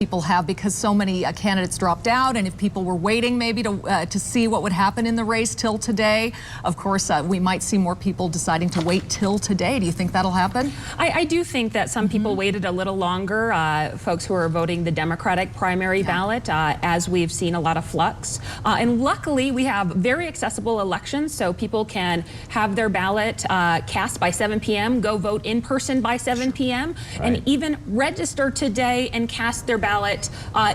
People have, because so many candidates dropped out, and if people were waiting maybe to see what would happen in the race till today, of course we might see more people deciding to wait till today. Do you think that'll happen? I do think that some people waited a little longer, folks who are voting the Democratic primary ballot, as we've seen a lot of flux. And luckily we have very accessible elections, so people can have their ballot cast by 7 p.m., go vote in person by 7 p.m., and even register today and cast their ballot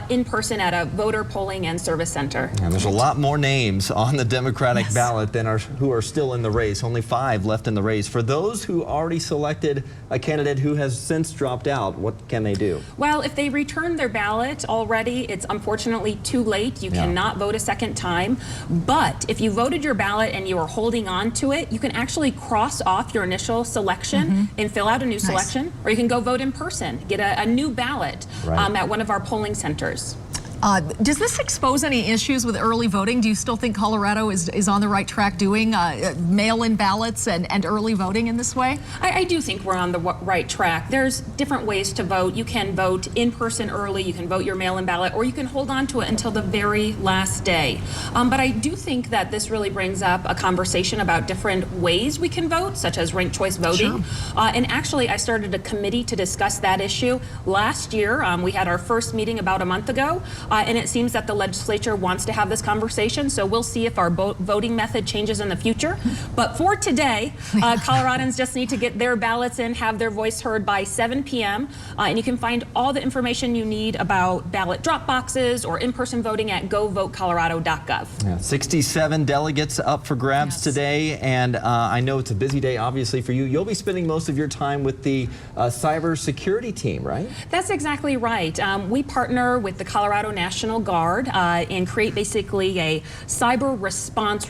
in person at a voter polling and service center. And there's a lot more names on the Democratic ballot than who are still in the race. Only 5 left in the race. For those who already selected a candidate who has since dropped out, what can they do? Well, if they returned their ballot already, it's unfortunately too late. You cannot vote a second time. But if you voted your ballot and you are holding on to it, you can actually cross off your initial selection and fill out a new selection, or you can go vote in person, get a new ballot at one of our polling centers. Does this expose any issues with early voting? Do you still think Colorado is on the right track doing mail-in ballots and early voting in this way? I do think we're on the right track. There's different ways to vote. You can vote in person early, you can vote your mail-in ballot, or you can hold on to it until the very last day. But I do think that this really brings up a conversation about different ways we can vote, such as ranked choice voting. And actually, I started a committee to discuss that issue last year. We had our first meeting about a month ago. And it seems that the legislature wants to have this conversation, so we'll see if our voting method changes in the future. But for today, Coloradans just need to get their ballots in, have their voice heard by 7 p.m. And you can find all the information you need about ballot drop boxes or in-person voting at govotecolorado.gov. 67 delegates up for grabs today, and I know it's a busy day, obviously, for you. You'll be spending most of your time with the cybersecurity team, right? That's exactly right. We partner with the Colorado National Guard and create basically a cyber response